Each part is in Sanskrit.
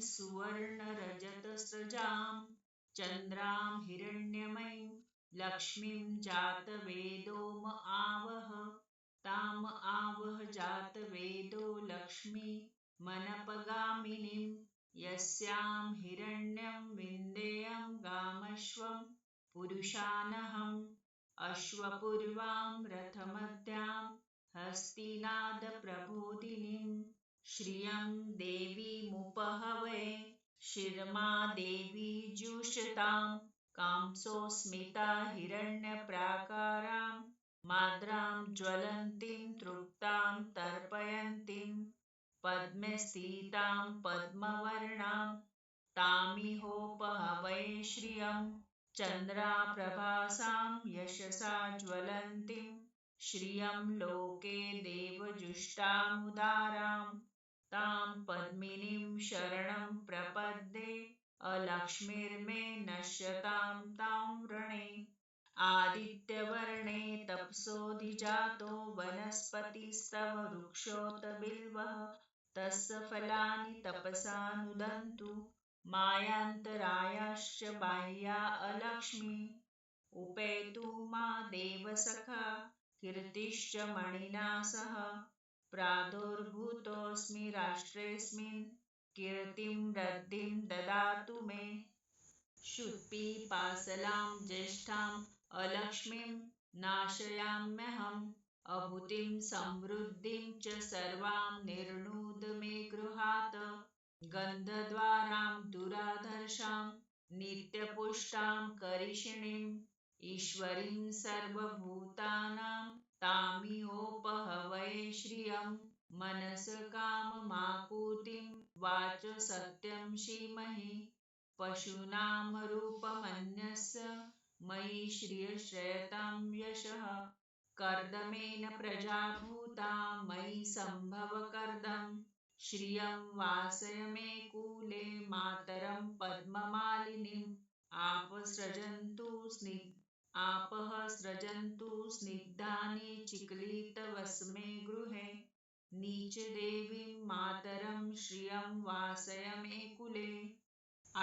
सुवर्णरजतस्रजां चन्द्रां हिरण्यमयीं लक्ष्मीं जातवेदो म आवह ताम आवह जातवेदो लक्ष्मी मनपगामिनीं यस्यां हिरण्यं विन्देयं गामश्वं पुरुषानहम् अश्वपूर्वां रथमध्यां हस्तिनादप्रबोधिनीं श्रियं देवीमुपहवे शिरमा देवी जुषतां कांसोऽस्मिता हिरण्यप्राकारां माद्रां ज्वलन्तीं तृप्तां तर्पयन्तीं पद्मे स्थितां पद्मवर्णां तामिहोपहवे श्रियं चन्द्राप्रभासां यशसा ज्वलन्तीं श्रियं लोके देवजुष्टामुदारां तां पद्मिनीं शरणं प्रपद्ये अलक्ष्मीर्मे नश्यतां तां वृणे आदित्यवर्णे तपसोऽधिजातो वनस्पतिस्तव वृक्षोत बिल्वः तस्य फलानि तपसा नुदन्तु मायान्तरायाश्च बाह्या अलक्ष्मी उपेतु मा देवसखा कीर्तिश्च मणिना सह प्रादुर्भूतोऽस्मि राष्ट्रेऽस्मिन् कीर्तिं वृद्धिं ददातु मे क्षुत्पिपासलां ज्येष्ठाम् अलक्ष्मीं नाशयाम्यहम् अभूतिं समृद्धिं च सर्वां निर्णुद मे गृहात् गन्धद्वारां दुराधर्षां नित्यपुष्टां करिषिणीम् ईश्वरीं सर्वभूतानां तामिहोपहवे श्रियं मनसकाममाकुतिं वाच सत्यं श्रीमहि पशूनां रूपमन्यस्य मयि श्रियश्रयतां यशः कर्दमेन प्रजाभूता मयि सम्भव कर्दम् श्रियं वासय मे कूले मातरं पद्ममालिनीम् आपः सृजन्तु स्निग्धानि चिक्लितवस्मे गृहे नीचदेवीं मातरं श्रियं वासय मे कुले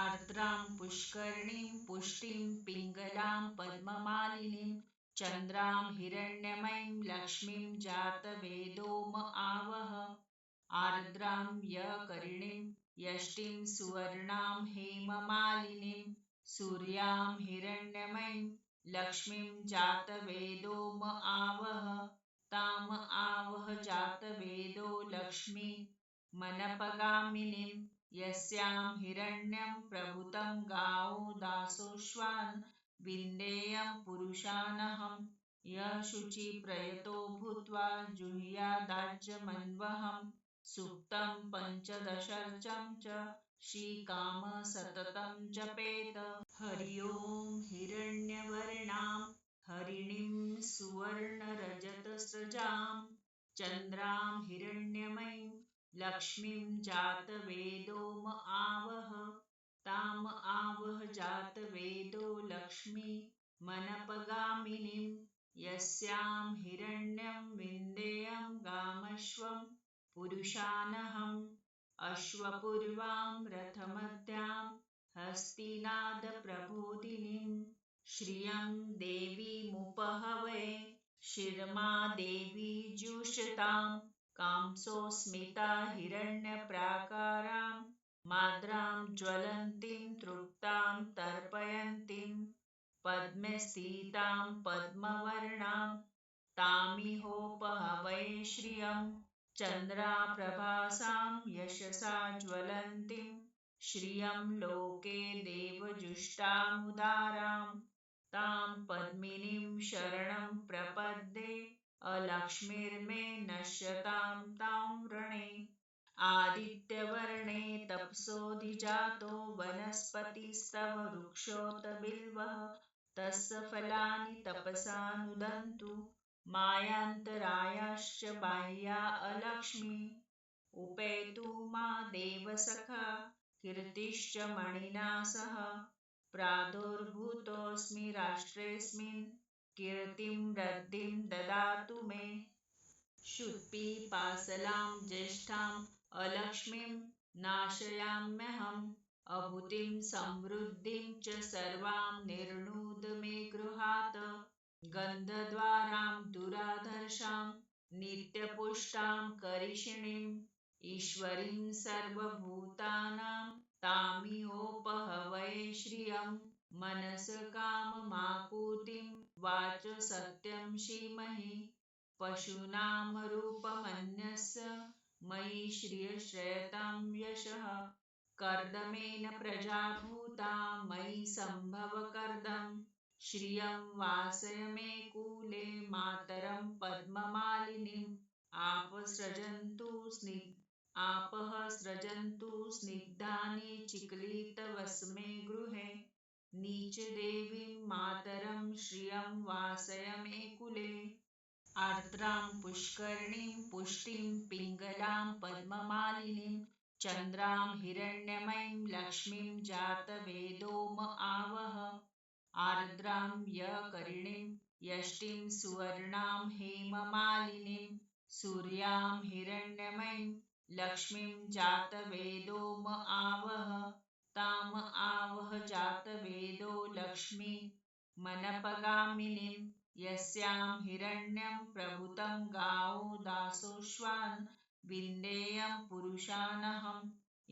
आर्द्रां पुष्करणीं पुष्टिं पिङ्गलां पद्ममालिनीं चन्द्रां हिरण्यमयीं लक्ष्मीं जातवेदो म आवह आर्द्रां यकरिणीं यष्टिं सुवर्णां हेममालिनीं सूर्यां हिरण्यमयीं लक्ष्मीं जातवेदो म आवह ताम आवह जातवेदो लक्ष्मी मनपगामिनीं यस्यां हिरण्यं प्रभूतं गावो दासोऽश्वान् विन्देयं पुरुषानहम् यः शुचिप्रयतो भूत्वा जुह्यादाज्यमन्वहम् सूक्तं पञ्चदशर्चं च श्रीकाम सततं जपेत हरि ओं हिरण्यवर्णां हरिणीं सुवर्णरजतस्रजां चन्द्रां हिरण्यमयीं लक्ष्मीं जातवेदो म आवह ताम आवह जातवेदो लक्ष्मी मनपगामिनीं यस्यां हिरण्यं विन्देयं गामश्वं पुरुषानहम् अश्वपूर्वां रथमध्यां हस्तिनादप्रबोधिनीं श्रियं देवीमुपहवे शिरमा देवी जुषतां कांसोऽस्मिता हिरण्यप्राकारां माद्रां ज्वलन्तीं तृप्तां तर्पयन्तीं पद्मे स्थितां पद्मवर्णां तामिहोपहवे श्रियं चन्द्राप्रभासां यशसा ज्वलन्तीं श्रियं लोके देवजुष्टामुदारां तां पद्मिनीं शरणं प्रपद्ये अलक्ष्मीर्मे नश्यतां तां वृणे आदित्यवर्णे तपसोऽधिजातो वनस्पतिस्तव वृक्षोत बिल्वः तस्य फलानि तपसा नुदन्तु मायान्तरायाश्च बाह्या अलक्ष्मी उपेतु मा देवसखा कीर्तिश्च मणिना सह प्रादुर्भूतोऽस्मि राष्ट्रेऽस्मिन् कीर्तिं वृद्धिं ददातु मे क्षुत्पिपासलां ज्येष्ठाम् अलक्ष्मीं नाशयाम्यहम् अभूतिं समृद्धिं च सर्वां निर्णूद मे गृहात् गन्धद्वारां दुराधर्षां नित्यपुष्टां करिषिणीम् ईश्वरीं सर्वभूतानां तामिहोपहवये श्रियं मनस काममाकुतिं वाच सत्यं श्रीमहि पशूनां रूपमन्यस्य मयि श्रियश्रयतां यशः कर्दमेन प्रजाभूता मयि सम्भव कर्दम् श्रियं वासय मे कूले मातरं पद्ममालिनीम् आपः सृजन्तु स्निग्धानि चिक्लितवस्मे गृहे नीचदेवीं मातरं श्रियं वासय मे कुले आर्द्रां पुष्करणीं पुष्टिं पिङ्गलां पद्ममालिनीं चन्द्रां हिरण्यमयीं लक्ष्मीं जातवेदोम आवह आर्द्रां यकरिणीं यष्टिं सुवर्णां हेममालिनीं सूर्यां हिरण्यमयीं लक्ष्मीं जातवेदोम आवह ताम आवह जातवेदो लक्ष्मी मनपगामिनीं यस्यां हिरण्यं प्रभूतं गावो दासोऽश्वान् विन्देयं पुरुषानहं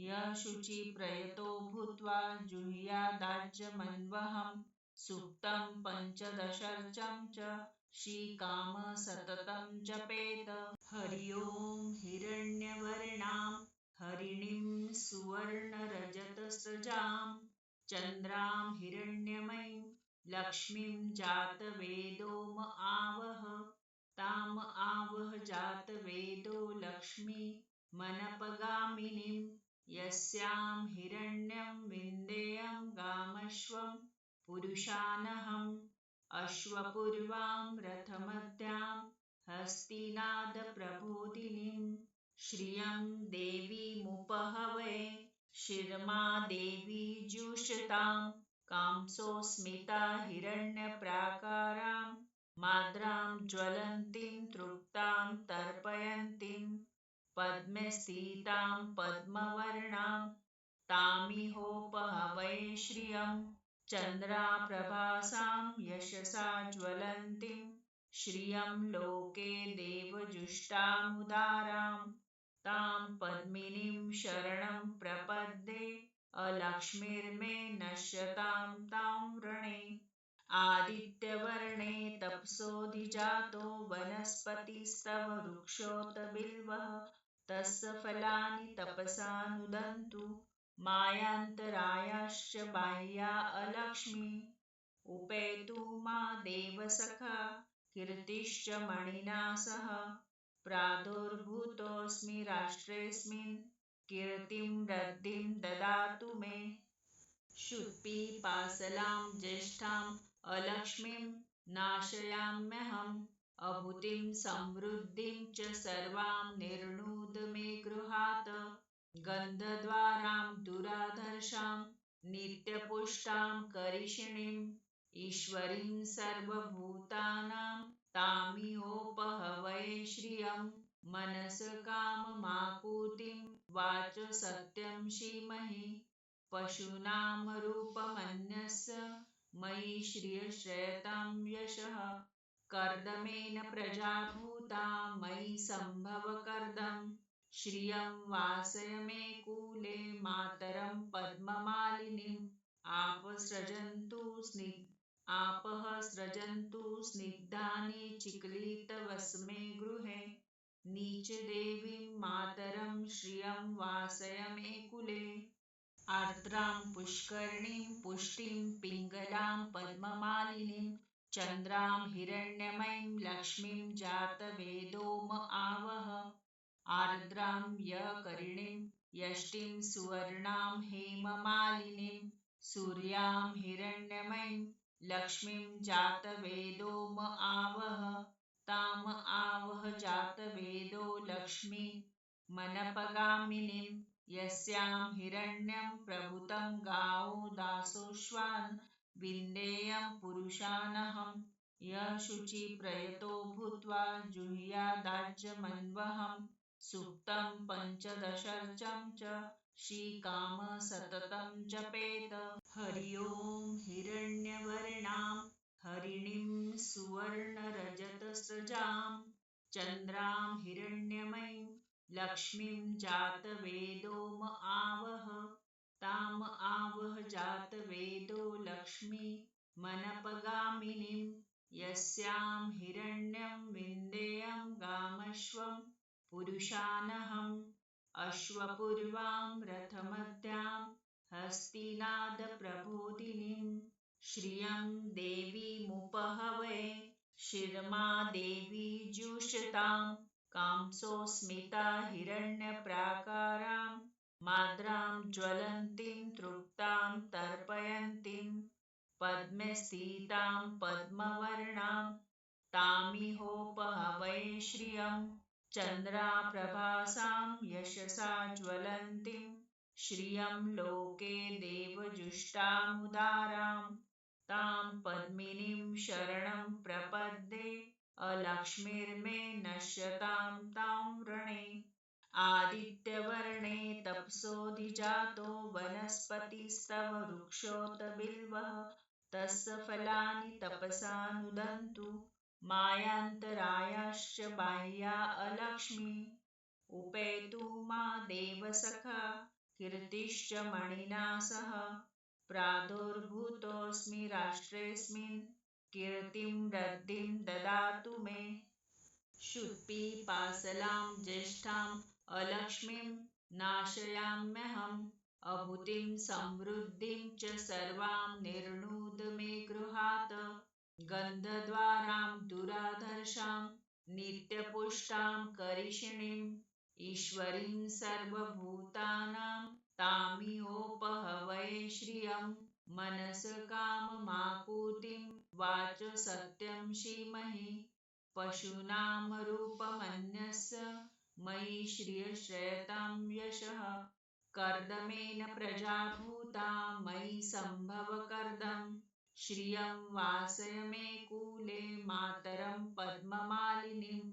यः शुचिप्रयतो भूत्वा जुह्यादाज्यमन्वहम् सुक्तं पञ्चदशर्चं च श्रीकाम सततं जपेत हरि ओं हिरण्यवर्णां हरिणीं सुवर्णरजतस्रजां चन्द्रां हिरण्यमयीं लक्ष्मीं जातवेदोम आवह ताम आवह जातवेदो लक्ष्मी मनपगामिनीं यस्यां हिरण्यं विन्देयं गामश्वं पुरुषानहम् अश्वपूर्वां रथमध्यां हस्तिनादप्रबोधिनीं श्रियं देवीमुपहवये शिरमा देवी जुषतां कांसोऽस्मिता हिरण्यप्राकारां माद्रां ज्वलन्तीं तृप्तां तर्पयन्तीं पद्मे स्थितां पद्मवर्णां तामिहोपहवये श्रियं चन्द्राप्रभासां यशसा ज्वलन्तीं श्रियं लोके देवजुष्टामुदारां तां पद्मिनीं शरणं प्रपद्ये अलक्ष्मीर्मे नश्यतां तां वृणे आदित्यवर्णे तपसोऽधिजातो वनस्पतिस्तव वृक्षोत बिल्वः तस्य फलानि तपसा नुदन्तु मायान्तरायाश्च बाह्या अलक्ष्मी उपेतु मा देवसखा कीर्तिश्च मणिना सह प्रादुर्भूतोऽस्मि राष्ट्रेऽस्मिन् कीर्तिं वृद्धिं ददातु मे क्षुत्पिपासलां ज्येष्ठाम् अलक्ष्मीं नाशयाम्यहम् अभूतिं समृद्धिं च सर्वां निर्णूद मे गृहात् गन्धद्वारां दुराधर्षां नित्यपुष्टां करिषिणीम् ईश्वरीं सर्वभूतानां तामिहोपहवये श्रियं मनस काममाकुतिं वाच सत्यं श्रीमहि पशूनां रूपमन्यस्य मयि श्रियश्रयतां यशः कर्दमेन प्रजाभूता मयि सम्भव कर्दम् श्रियं वासय मे कूले मातरं पद्ममालिनीम् आपः सृजन्तु स्निग्धानि चिक्लितवस्मे गृहे नीचदेवीं मातरं श्रियं वासय मे कुले आर्द्रां पुष्करणीं पुष्टिं पिङ्गलां पद्ममालिनीं चन्द्रां हिरण्यमयीं लक्ष्मीं जातवेदोम आवह आर्द्रां यकरिणीं यष्टिं सुवर्णां हेममालिनीं सूर्यां हिरण्यमयीं लक्ष्मीं जातवेदोम आवह ताम आवह जातवेदो लक्ष्मी मनपगामिनीं यस्यां हिरण्यं प्रभूतं गावो दासोऽश्वान् विन्देयं पुरुषानहं यः शुचिप्रयतो भूत्वा जुह्यादाज्यमन्वहम् सुक्तं पञ्चदशर्चं च श्रीकाम सततं जपेत। हरि ओं हिरण्यवर्णां हरिणीं सुवर्णरजतस्रजां चन्द्रां हिरण्यमयीं लक्ष्मीं जातवेदो म आवह। ताम आवह जातवेदो लक्ष्मी मनपगामिनीं। यस्यां हिरण्यं विन्देयं गामश्वं पुरुषानहम्। अश्वपूर्वां रथमध्यां हस्तिनादप्रबोधिनीं श्रियं देवीमुपहवे। शिरमा देवी जुषतां कांसोऽस्मिता हिरण्यप्राकारां माद्रां ज्वलन्तीं तृप्तां तर्पयन्तीं पद्मे स्थितां पद्मवर्णां तामिहोपहवे श्रियं। चन्द्राप्रभासां यशसा ज्वलन्तीं श्रियं लोके देवजुष्टामुदारां तां पद्मिनीं शरणं प्रपद्ये। अलक्ष्मीर्मे नश्यतां तां वृणे। आदित्यवर्णे तपसोऽधिजातो वनस्पतिस्तव वृक्षोत बिल्वः तस्य फलानि तपसा नुदन्तु मायान्तरायाश्च बाह्या अलक्ष्मी। उपेतु मा देवसखा कीर्तिश्च मणिना सह। प्रादुर्भूतोऽस्मि राष्ट्रेऽस्मिन् कीर्तिं वृद्धिं ददातु मे। क्षुत्पिपासलां ज्येष्ठाम् अलक्ष्मीं नाशयाम्यहम्। अभूतिं समृद्धिं च सर्वां निर्णुद मे गृहात्। गन्धद्वारां दुराधर्षां नित्यपुष्टां करिषिणीम् ईश्वरीं सर्वभूतानां तामिहोपहवे श्रियं। मनसकाममाकुतिं वाचो सत्यं धीमहि। पशूनां रूपमन्यस्य मयि श्रियश्रयतां यशः। कर्दमेन प्रजा भूता मयि सम्भव कर्दम्। श्रियं वासय मे कूले मातरं पद्ममालिनीम्।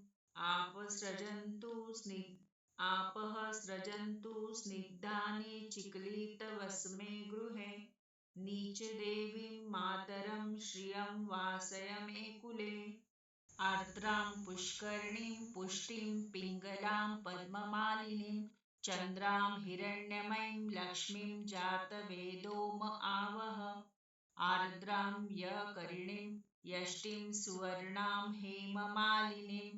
आपः सृजन्तु स्निग्धानि चिक्लितवसमे गृहे। नीचदेवीं मातरं श्रियं वासय मे कुले। आर्द्रां पुष्करणीं पुष्टिं पिङ्गलां पद्ममालिनीं चन्द्रां हिरण्यमयीं लक्ष्मीं जातवेदो म आवह। आर्द्रां यकरिणीं यष्टिं सुवर्णां हेममालिनीं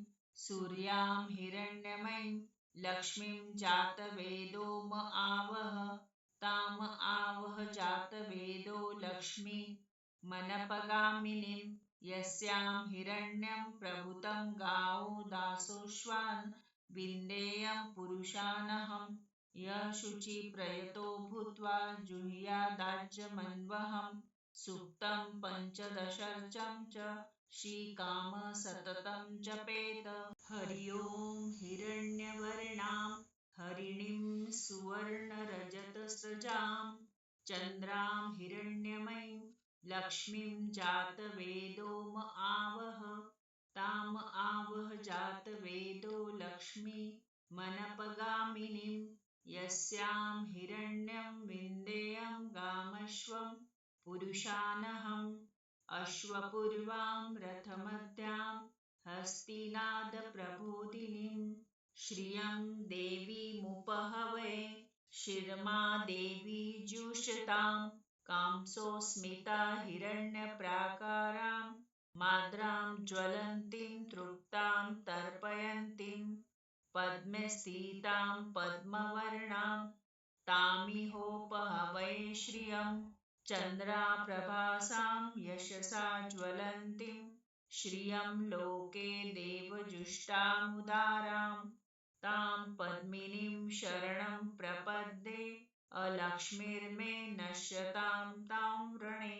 सूर्यां हिरण्यमयीं लक्ष्मीं जातवेदो म आवह। ताम आवह जातवेदो लक्ष्मी मनपगामिनीं। यस्यां हिरण्यं प्रभूतं गावो दासोऽश्वान् विन्देयं पुरुषानहम्। यः शुचिप्रयतो भूत्वा जुह्यादाज्यमन्वहम्। सूक्तं पञ्चदशर्चं च श्रीकाम सततं जपेत। हरि ओं हिरण्यवर्णां हरिणीं सुवर्णरजतस्रजां चन्द्रां हिरण्यमयीं लक्ष्मीं जातवेदो म आवह। ताम आवह जातवेदो लक्ष्मी मनपगामिनीं। यस्यां हिरण्यं विन्देयं गामश्वं पुरुषानहम्। अश्वपूर्वां रथमध्यां हस्तिनादप्रबोधिनीं श्रियं देवीमुपहवे। शिरमा देवी जुषतां कांसोऽस्मिता हिरण्यप्राकारां माद्रां ज्वलन्तीं तृप्तां तर्पयन्तीं पद्मे स्थितां पद्मवर्णां तामिहोपहवे श्रियं। चन्द्राप्रभासां यशसा ज्वलन्तीं श्रियं लोके देवजुष्टामुदारां तां पद्मिनीं शरणं प्रपद्ये। अलक्ष्मीर्मे नश्यतां तां वृणे।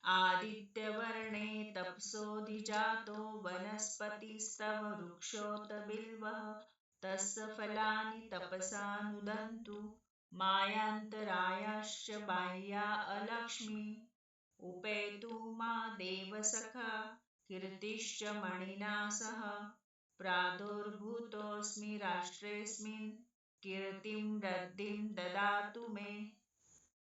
आदित्यवर्णे तपसोऽधिजातो वनस्पतिस्तव वृक्षोत बिल्वः तस्य फलानि तपसा नुदन्तु मायान्तरायाश्च बाह्या अलक्ष्मी। उपेतु मा देवसखा कीर्तिश्च मणिना सह। प्रादुर्भूतोऽस्मि राष्ट्रेऽस्मिन् कीर्तिं वृद्धिं ददातु मे।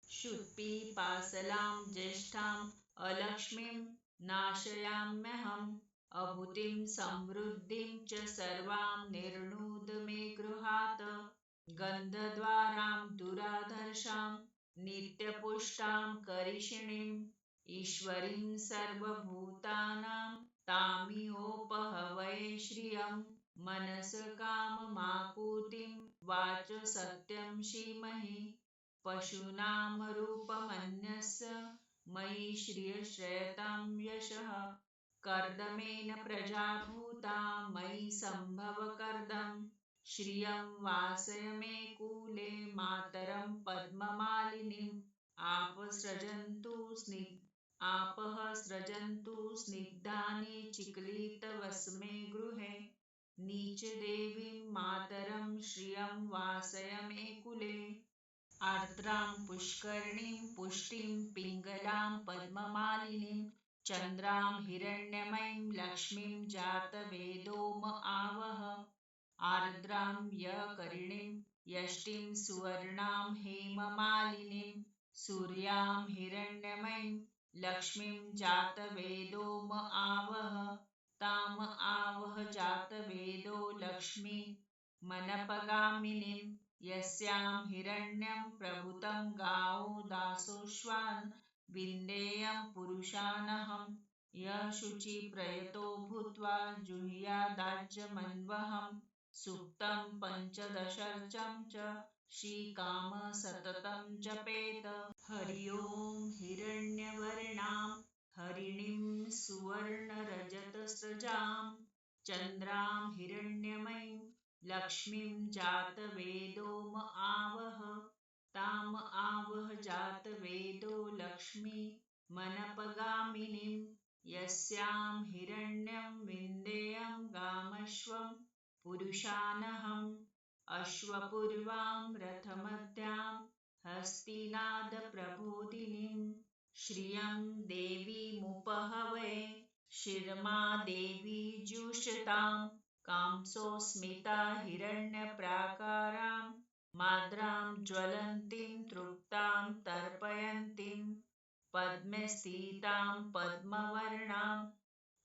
क्षुत्पिपासलां ज्येष्ठाम् अलक्ष्मीं नाशयाम्यहम्। अभूतिं समृद्धिं च सर्वां निर्णुद मे गृहात्। गन्धद्वारां दुराधर्षां नित्यपुष्टां करिषिणीम्। ईश्वरीं सर्वभूतानां तामिहोपहवये श्रियम्। मनस काममाकुतिं वाच सत्यं धीमहि। पशूनां रूपमन्यस्य मयि श्रियश्रयतां यशः। कर्दमेन प्रजा भूता मयि सम्भव कर्दम्। श्रियं वासय मे कूले मातरं पद्ममालिनीम्। आपः सृजन्तु स्निग्धानि चिक्लितवस्मे गृहे। नीचदेवीं मातरं श्रियं वासय मे कुले। आर्द्रां पुष्करणीं पुष्टिं पिङ्गलां पद्ममालिनीं। चन्द्रां हिरण्यमयीं लक्ष्मीं जातवेदोम आवह। आर्द्रां यकरिणीं यष्टिं सुवर्णां हेममालिनीं। सूर्यां हिरण्यमयीं लक्ष्मीं जातवेदोम आवह। ताम आवह जातवेदो लक्ष्मी मनपगामिनीं। यस्यां हिरण्यं प्रभूतं गावो दासोऽश्वान्। विन्देयं पुरुषानहम्। यः शुचिप्रयतो भूत्वा जुह्यादाज्यमन्वहम्। सूक्तं पञ्चदशर्चं च श्रीकाम सततं जपेत। हरि ओं हिरण्यवर्णां हरिणीं सुवर्णरजतस्रजां। चन्द्रां हिरण्यमयीं लक्ष्मीं जातवेदोम आवह। ताम आवह जातवेदो लक्ष्मी मनपगामिनीं। यस्यां हिरण्यं विन्देयं गामश्वं पुरुषानहम्। अश्वपूर्वां रथमध्यां हस्तिनादप्रबोधिनीं। श्रियं देवीमुपहवये शिरमा देवी जुषतां। कांसोऽस्मिता हिरण्यप्राकारां माद्रां ज्वलन्तीं तृप्तां तर्पयन्तीं। पद्मे स्थितां पद्मवर्णां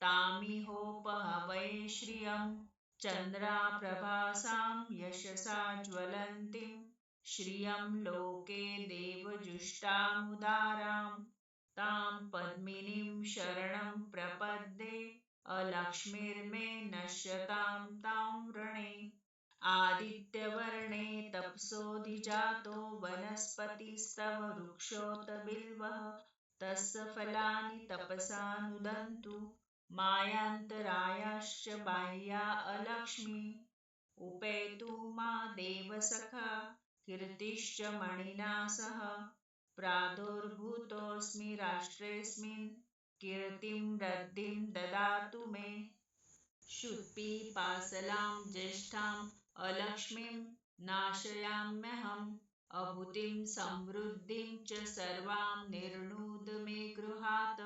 तामिहोपहवये श्रियम्। चन्द्राप्रभासां यशसा ज्वलन्तीं। श्रियं लोके देवजुष्टामुदारां। तां पद्मिनीं शरणं प्रपद्ये। अलक्ष्मीर्मे नश्यतां तां वृणे। आदित्यवर्णे तपसोऽधिजातो वनस्पतिस्तव वृक्षोऽत बिल्वः। तस्य फलानि तपसा नुदन्तु। मायान्तरायाश्च बाह्या अलक्ष्मी। उपेतु मा देवसखा कीर्तिश्च मणिना सह। प्रादुर्भूतोऽस्मि राष्ट्रेऽस्मिन् कीर्तिं वृद्धिं ददातु मे। क्षुत्पिपासलां ज्येष्ठाम् अलक्ष्मीं नाशयाम्यहम्। अभूतिं समृद्धिं च सर्वां निर्णुद मे गृहात्।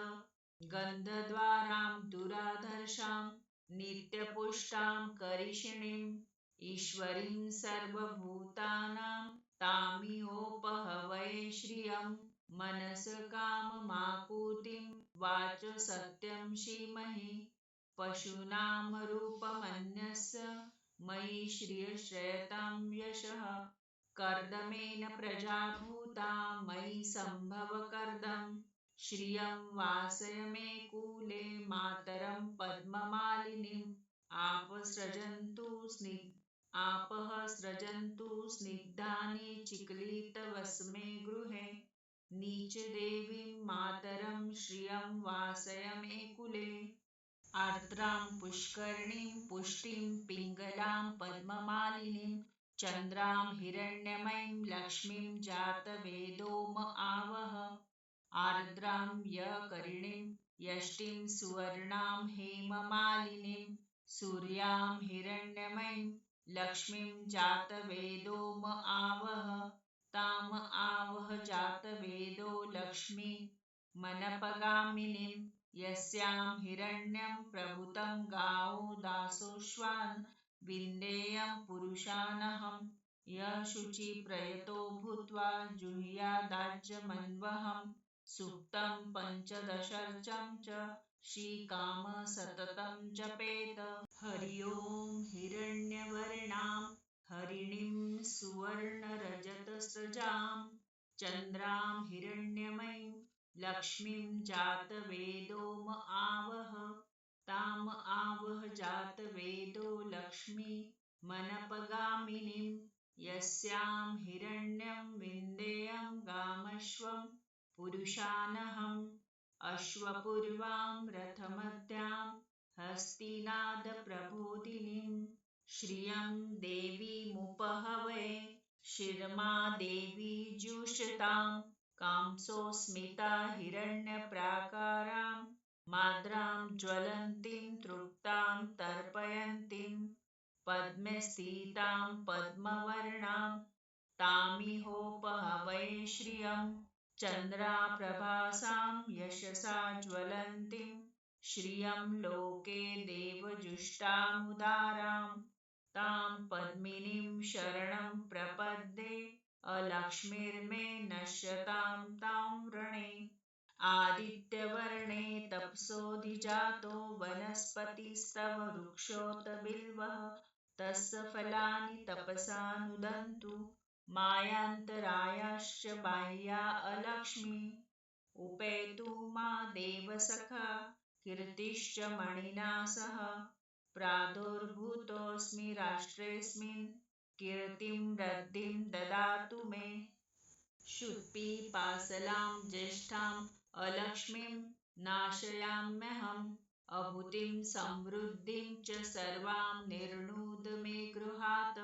गन्धद्वारां दुराधर्षां नित्यपुष्टां करिषिणीम्। ईश्वरीं सर्वभूतानां तामिहोपहवये श्रियम्। मनस काममाकुतिं वाच सत्यं धीमहि। पशूनां रूपमन्यस्य मयि श्रियश्रयतां यशः। कर्दमेन प्रजा भूता मयि सम्भव कर्दम्। श्रियं वासय मे कूले मातरं पद्ममालिनीम्। आपः सृजन्तु स्निग्धानि चिक्लितवस्मे गृहे। नीचदेवीं मातरं श्रियं वासय मे कुले। आर्द्रां पुष्करणीं पुष्टिं पिङ्गलां पद्ममालिनीं। चन्द्रां हिरण्यमयीं लक्ष्मीं जातवेदोम आवह। आर्द्रां यकरिणीं यष्टिं सुवर्णां हेममालिनीं। सूर्यां हिरण्यमयीं लक्ष्मीं जातवेदोम आवह। ताम आवह जातवेदो लक्ष्मी मनपगामिनीं। यस्यां हिरण्यं प्रभूतं गावो दासोऽश्वान्। विन्देयं पुरुषानहम्। शुचि प्रयतो भूत्वा जुह्यादाज्यमन्वहम् सुक्तं पञ्चदशर्चं च श्रीकाम सततं जपेत। हरि ओं हिरण्यवर्णां हरिणीं सुवर्णरजतस्रजां चन्द्रां हिरण्यमयीं लक्ष्मीं जातवेदो म आवह ताम आवह जातवेदो लक्ष्मी मनपगामिनीं यस्यां हिरण्यं विन्देयं गामश्वं पुरुषानहम् अश्वपूर्वां रथमध्यां हस्तिनादप्रबोधिनीं श्रियं देवीमुपहवे शिरमा देवी जुषतां कांसोऽस्मिता हिरण्यप्राकारां माद्रां ज्वलन्तीं तृप्तां तर्पयन्तीं पद्मे स्थितां पद्मवर्णां तामिहोपहवे श्रियं चन्द्राप्रभासां यशसा ज्वलन्तीं श्रियं लोके देवजुष्टामुदारां तां पद्मिनीं शरणं प्रपद्ये अलक्ष्मीर्मे नश्यतां तां वृणे। आदित्यवर्णे तपसोऽधिजातो वनस्पतिस्तव वृक्षोत बिल्वः तस्य फलानि तपसा नुदन्तु मायान्तरायाश्च बाह्या अलक्ष्मी उपेतु मा देवसखा कीर्तिश्च मणिना सह प्रादुर्भूतोऽस्मि राष्ट्रेऽस्मिन् कीर्तिं वृद्धिं ददातु मे। क्षुत्पिपासलां ज्येष्ठाम् अलक्ष्मीं नाशयाम्यहम् अभूतिं समृद्धिं च सर्वां निर्णुद मे गृहात्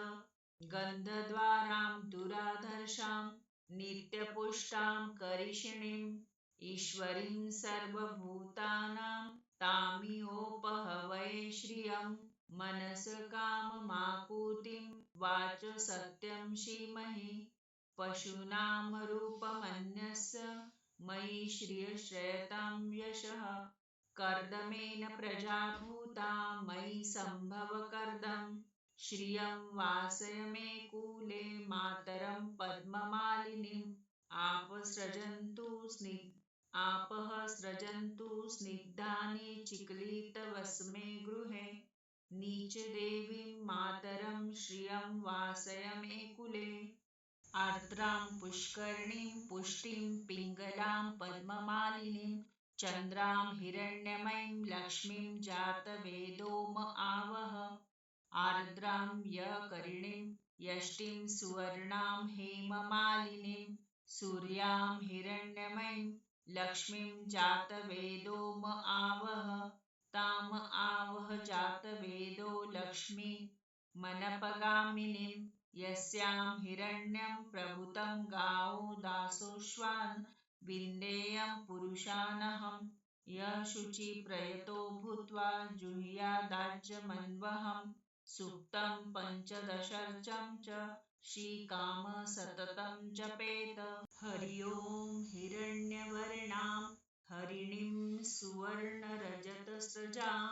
गन्धद्वारां दुराधर्षां नित्यपुष्टां करिषिणीम् ईश्वरीं सर्वभूतानां तामिहोपहवे श्रियं मनसकाममाकुतिं वाच सत्यं श्रीमहि पशूनां रूपमन्यस्य मयि श्रियश्रयतां यशः कर्दमेन प्रजाभूता मयि सम्भव कर्दम् श्रियं वासय मे कूले मातरं पद्ममालिनीम् आपः सृजन्तु स्निग्धानि चिक्लितवस्मे गृहे नीचदेवीं मातरं श्रियं वासय मे कुले आर्द्रां पुष्करणीं पुष्टिं पिङ्गलां पद्ममालिनीं चन्द्रां हिरण्यमयीं लक्ष्मीं जातवेदो म आवह आर्द्रां यकरिणीं यष्टिं सुवर्णां हेममालिनीं सूर्यां हिरण्यमयीं लक्ष्मीं जातवेदो म आवह ताम आवह जातवेदो लक्ष्मी मनपगामिनीं यस्यां हिरण्यं प्रभूतं गावो दासोऽश्वान् विन्देयं पुरुषानहम् शुचि प्रयतो भूत्वा जुह्यादाज्यमन्वहम् सुक्तं पञ्चदशर्चं च श्रीकाम सततं जपेत। हरि ओं हिरण्यवर्णां हरिणीं सुवर्णरजतस्रजां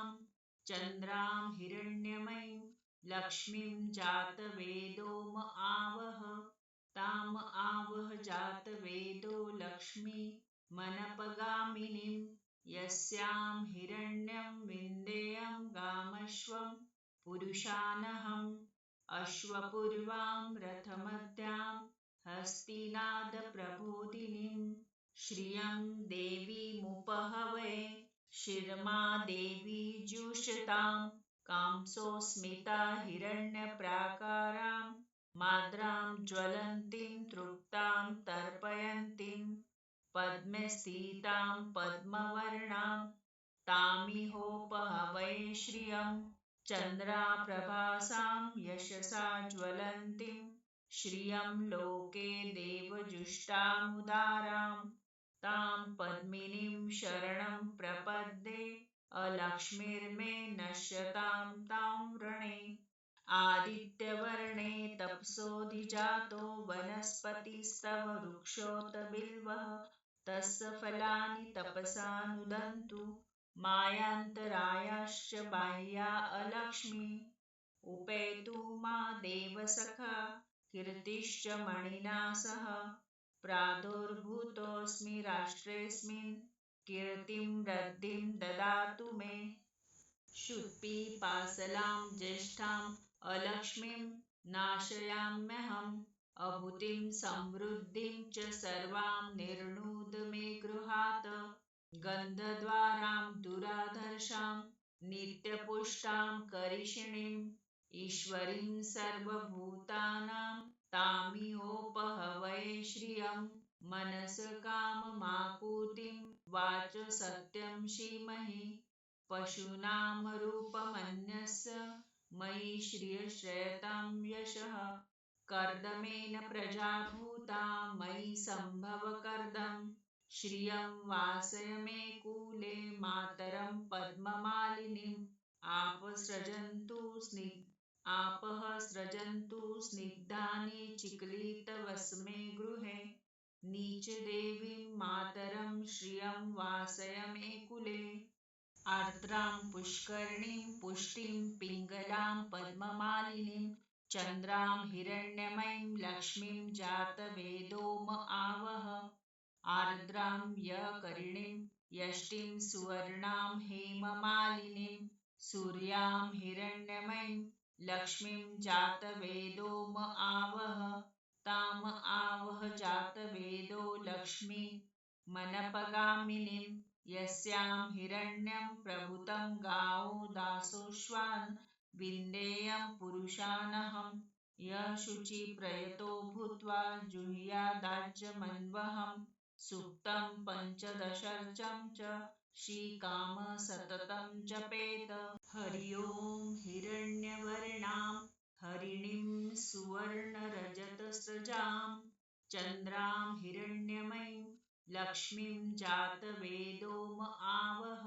चन्द्रां हिरण्यमयीं लक्ष्मीं जातवेदो म आवह ताम आवह जातवेदो लक्ष्मी मनपगामिनीं यस्यां हिरण्यं विन्देयं गामश्वं पुरुषानहम् अश्वपूर्वां रथमध्यां हस्तिनादप्रबोधिनीं श्रियं देवीमुपहवे शिरमा देवी जुषतां कांसोऽस्मिता हिरण्यप्राकारां माद्रां ज्वलन्तीं तृप्तां तर्पयन्तीं पद्मे स्थितां पद्मवर्णां तामिहोपहवे श्रियं चन्द्राप्रभासां यशसा ज्वलन्तीं श्रियं लोके देवजुष्टामुदारां तां पद्मिनीं शरणं प्रपद्ये अलक्ष्मीर्मे नश्यतां तां वृणे। आदित्यवर्णे तपसोऽधिजातो वनस्पतिस्तव वृक्षोत बिल्वः तस्य फलानि तपसा नुदन्तु मायान्तरायाश्च बाह्या अलक्ष्मी उपेतु मा देवसखा कीर्तिश्च मणिना सह प्रादुर्भूतोऽस्मि राष्ट्रेऽस्मिन् कीर्तिं वृद्धिं ददातु मे। क्षुत्पिपासलां ज्येष्ठाम् अलक्ष्मीं नाशयाम्यहम् अभूतिं समृद्धिं च सर्वां निर्णुद मे गृहात् गन्धद्वारां दुराधर्षां नित्यपुष्टां करिषिणीम् ईश्वरीं सर्वभूतानां तामिहोपहवये श्रियं मनस काममाकुतिं वाच सत्यं श्रीमहि पशूनां रूपमन्यस्य मयि श्रियश्रयतां यशः कर्दमेन प्रजाभूता मयि सम्भव कर्दम् श्रियं वासय मे कूले मातरं पद्ममालिनीम् आपः सृजन्तु स्निग्धानि चिक्लितवस्मे गृहे नीचदेवीं मातरं श्रियं वासय मे कुले आर्द्रां पुष्करणीं पुष्टिं पिङ्गलां पद्ममालिनीं चन्द्रां हिरण्यमयीं लक्ष्मीं जातवेदोम आवह आर्द्रां यकरिणीं यष्टिं सुवर्णां हेममालिनीं सूर्यां हिरण्यमयीं लक्ष्मीं जातवेदोम आवह ताम आवह जातवेदो लक्ष्मी मनपगामिनीं यस्यां हिरण्यं प्रभूतं गावो दासोऽश्वान् विन्देयं पुरुषानहं यः शुचिप्रयतो भूत्वा जुह्यादाज्यमन्वहम् सूक्तं पञ्चदशर्चं च श्रीकाम सततं जपेत। हरि ओं हिरण्यवर्णां हरिणीं सुवर्णरजतस्रजां चन्द्रां हिरण्यमयीं लक्ष्मीं जातवेदोम आवह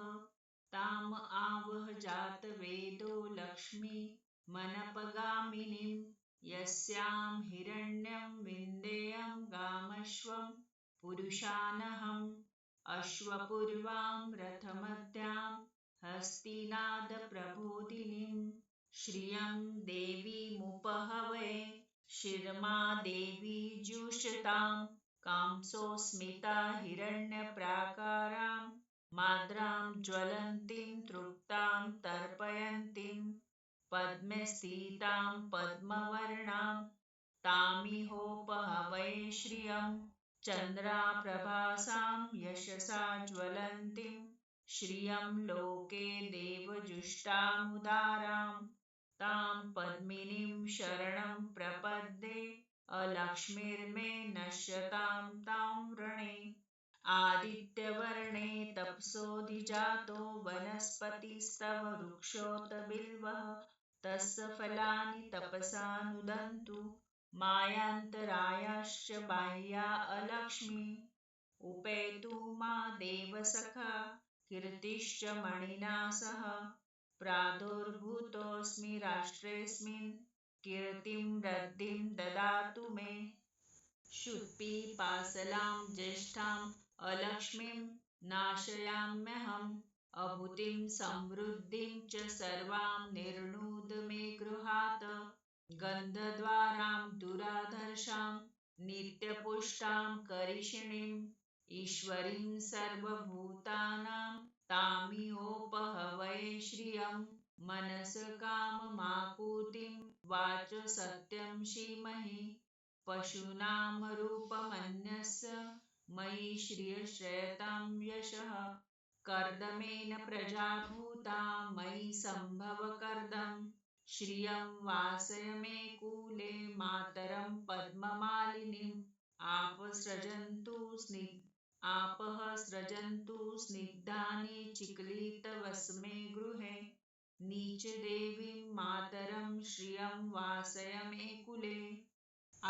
ताम आवह जातवेदो लक्ष्मी मनपगामिनीं यस्यां हिरण्यं विन्देयं गामश्वं पुरुषानहम् अश्वपूर्वां रथमध्यां हस्तिनादप्रबोधिनीं श्रियं देवीमुपहवये शिरमा देवी जुषतां कांसोऽस्मिता हिरण्यप्राकारां माद्रां ज्वलन्तीं तृप्तां तर्पयन्तीं पद्मे स्थितां पद्मवर्णां तामिहोपहवये श्रियं चन्द्राप्रभासां यशसा ज्वलन्तीं श्रियं लोके देवजुष्टामुदारां तां पद्मिनीं शरणं प्रपद्ये अलक्ष्मीर्मे नश्यतां तां वृणे आदित्यवर्णे तपसोऽधिजातो वनस्पतिस्तव वृक्षोत बिल्वः तस्य फलानि तपसा नुदन्तु मायान्तरायाश्च बाह्या अलक्ष्मी उपेतु मा देवसखा कीर्तिश्च मणिना सह प्रादुर्भूतोऽस्मि राष्ट्रेऽस्मिन् कीर्तिं वृद्धिं ददातु मे। क्षुत्पिपासलां ज्येष्ठाम् अलक्ष्मीं नाशयाम्यहम् अभूतिं समृद्धिं च सर्वां निर्णुद मे गृहात् गन्धद्वारां दुराधर्षां नित्यपुष्टां करिषिणीम् ईश्वरीं सर्वभूतानां तामिहोपहवये श्रियं मनस काममाकुतिं वाच सत्यं श्रीमहि पशूनां रूपमन्यस्य मयि श्रियश्रयतां यशः कर्दमेन प्रजाभूता मयि सम्भव कर्दम् श्रियं वासय मे कूले मातरं पद्ममालिनीम् आपः सृजन्तु स्निग्धानि चिक्लितवस्मे गृहे नीचदेवीं मातरं श्रियं वासय मे कुले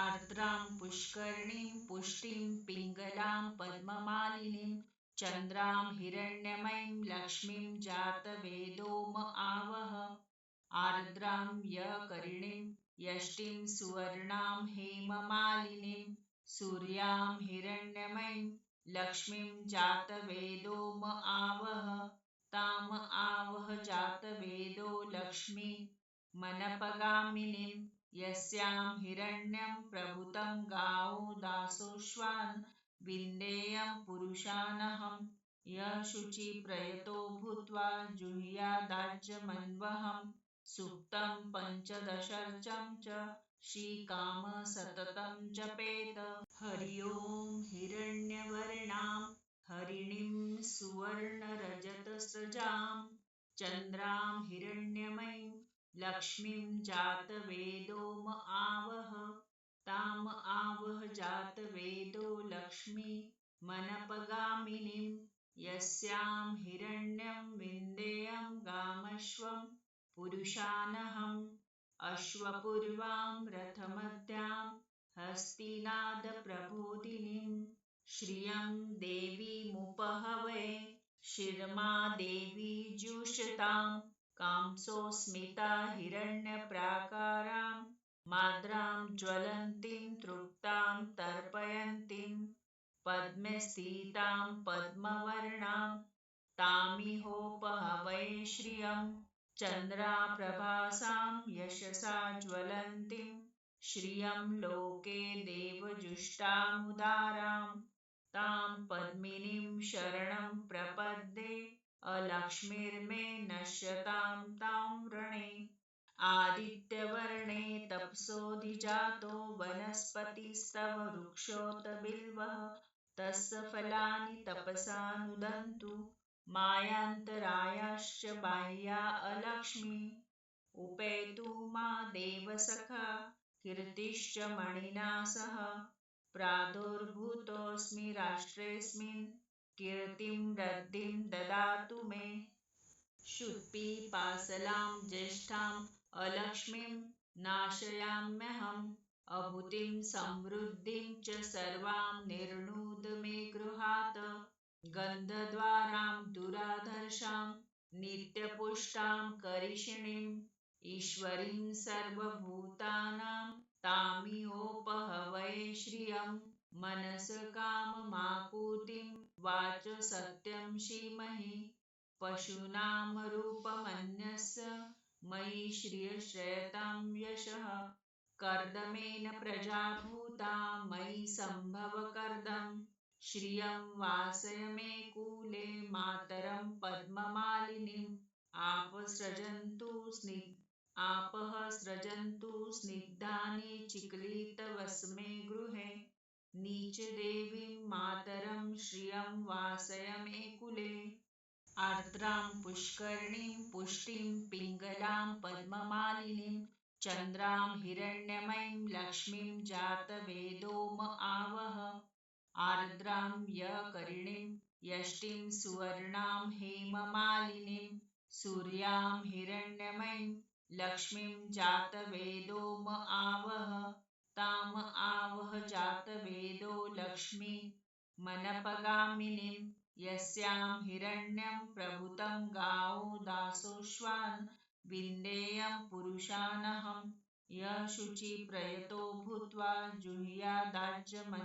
आर्द्रां पुष्करणीं पुष्टिं पिङ्गलां पद्ममालिनीं चन्द्रां हिरण्यमयीं लक्ष्मीं जातवेदोम आवह आर्द्रां यकरिणीं यष्टिं सुवर्णां हेममालिनीं सूर्यां हिरण्यमयीं लक्ष्मीं जातवेदोम आवह ताम आवह जातवेदो लक्ष्मी मनपगामिनीं यस्यां हिरण्यं प्रभूतं गावो दासोऽश्वान् विन्देयं पुरुषानहं यः शुचि प्रयतो भूत्वा जुह्यादाज्यमन्वहम् सुक्तं पञ्चदशर्चं च श्रीकाम सततं जपेत। हरि ओं हिरण्यवर्णां हरिणीं सुवर्णरजतस्रजां चन्द्रां हिरण्यमयीं लक्ष्मीं जातवेदो म आवह ताम आवह जातवेदो लक्ष्मी मनपगामिनीं यस्यां हिरण्यं विन्देयं गामश्वं पुरुषानहम् अश्वपूर्वां रथमध्यां हस्तिनादप्रबोधिनीं श्रियं देवीमुपहवै शिरमा देवी जुषतां कांसोऽस्मिता हिरण्यप्राकारां माद्रां ज्वलन्तीं तृप्तां तर्पयन्तीं पद्मे स्थितां पद्मवर्णां तामिहोपहवै श्रियं चन्द्राप्रभासां यशसा ज्वलन्तीं श्रियं लोके देवजुष्टामुदारां तां पद्मिनीं शरणं प्रपद्ये अलक्ष्मीर्मे नश्यतां तां वृणे। आदित्यवर्णे तपसोऽधिजातो वनस्पतिस्तव वृक्षोत बिल्वः तस्य फलानि तपसा नुदन्तु मायान्तरायाश्च बाह्या अलक्ष्मी उपेतु मा देवसखा कीर्तिश्च मणिना सह प्रादुर्भूतोऽस्मि राष्ट्रेऽस्मिन् कीर्तिं वृद्धिं ददातु मे। क्षुत्पिपासलां ज्येष्ठाम् अलक्ष्मीं नाशयाम्यहम् अभूतिं समृद्धिं च सर्वां निर्णुद मे गृहात् गन्धद्वारां दुराधर्षां नित्यपुष्टां करिषिणीम् ईश्वरीं सर्वभूतानां तामिहोपहवै श्रियं मनसकाममाकुतिं वाच सत्यं श्रीमहि पशूनां रूपमन्यस्य मयि श्रियश्रयतां यशः कर्दमेन प्रजाभूता मयि सम्भव कर्दम् श्रियं वासय मे कूले मातरं पद्ममालिनीम् आपः सृजन्तु स्निग्धानि चिक्लितवस्मे गृहे नीचदेवीं मातरं श्रियं वासय मे कुले। आर्द्रां पुष्करणीं पुष्टिं पिङ्गलां पद्ममालिनीं चन्द्रां हिरण्यमयीं लक्ष्मीं जातवेदो म आवह आर्द्रां यकरिणीं यष्टिं सुवर्णां हेममालिनीं सूर्यां हिरण्यमयीं लक्ष्मीं जातवेदो म आवह ताम आवह जातवेदो लक्ष्मी मनपगामिनीं यस्यां हिरण्यं प्रभूतं गावो दासोऽश्वान् विन्देयं पुरुषानहं यः शुचि प्रयतो भूत्वा जुह्यादाज्यमन्वहम्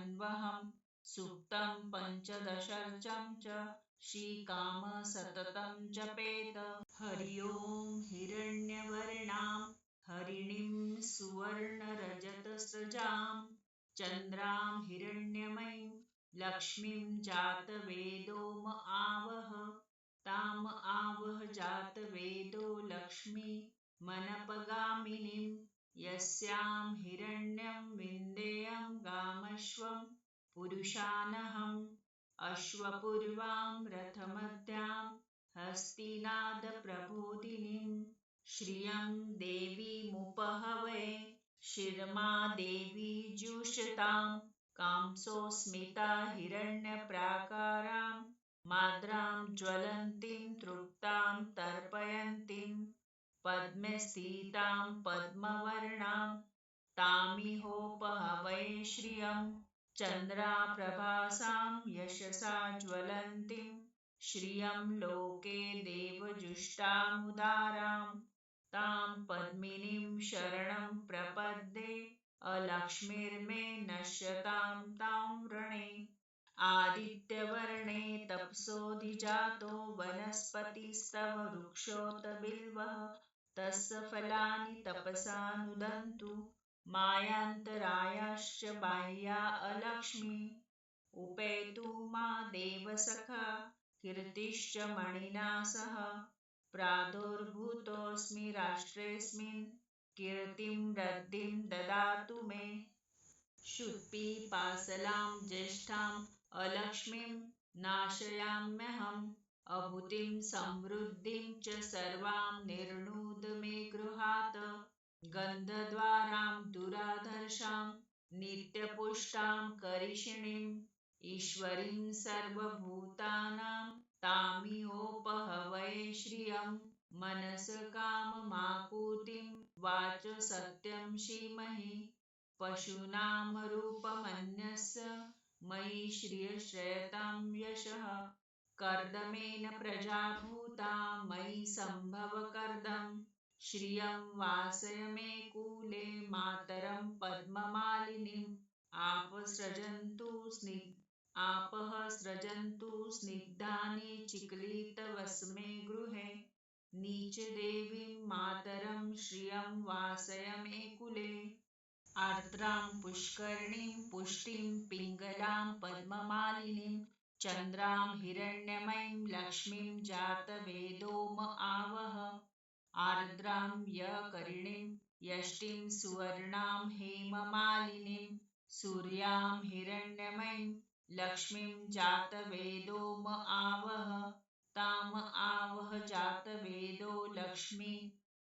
सुक्तं पञ्चदशर्चं च श्रीकाम सततं जपेत। हरि ओं हिरण्यवर्णां हरिणीं सुवर्णरजतस्रजां चन्द्रां हिरण्यमयीं लक्ष्मीं जातवेदो म आवह ताम आवह जातवेदो लक्ष्मी मनपगामिनीं यस्यां हिरण्यं विन्देयं गामश्वं पुरुषानहम् अश्वपूर्वां रथमध्यां हस्तिनादप्रबोधिनीं श्रियं देवीमुपहवै शिरमा देवी जुषतां कांसोऽस्मिता हिरण्यप्राकारां माद्रां ज्वलन्तीं तृप्तां तर्पयन्तीं पद्मे स्थितां पद्मवर्णां तामिहोपहवै श्रियं चन्द्राप्रभासां यशसा ज्वलन्तीं श्रियं लोके देवजुष्टामुदारां तां पद्मिनीं शरणं प्रपद्ये अलक्ष्मीर्मे नश्यतां तां वृणे। आदित्यवर्णे तपसोऽधिजातो वनस्पतिस्तव वृक्षोत बिल्वः तस्य फलानि तपसा नुदन्तु मायान्तरायाश्च बाह्या अलक्ष्मी उपेतु मा देवसखा कीर्तिश्च मणिना सह प्रादुर्भूतोऽस्मि राष्ट्रेऽस्मिन् कीर्तिं वृद्धिं ददातु मे शुत्पिपासलां ज्येष्ठाम् अलक्ष्मीं नाशयाम्यहम् अभूतिं समृद्धिं च सर्वां निर्णुद मे गृहात् गन्धद्वारां दुराधर्षां नित्यपुष्टां करिषिणीम् ईश्वरीं सर्वभूतानां तामिहोपहवये श्रियं मनस काममाकुतिं वाच सत्यं श्रीमहि पशूनां रूपमन्यस्य मयि श्रियश्रयतां यशः कर्दमेन प्रजाभूता मयि सम्भव कर्दम् श्रियं वासय मे कूले मातरं पद्ममालिनीम् आपः सृजन्तु स्निग्धानि चिक्लितवस्मे गृहे नीचदेवीं मातरं श्रियं वासय मे कुले आर्द्रां पुष्करणीं पुष्टिं पिङ्गलां पद्ममालिनीं चन्द्रां हिरण्यमयीं लक्ष्मीं जातवेदोम आवह आर्द्रां यकरिणीं यष्टिं सुवर्णां हेममालिनीं सूर्यां हिरण्यमयीं लक्ष्मीं जातवेदोम आवह ताम आवह जातवेदो लक्ष्मी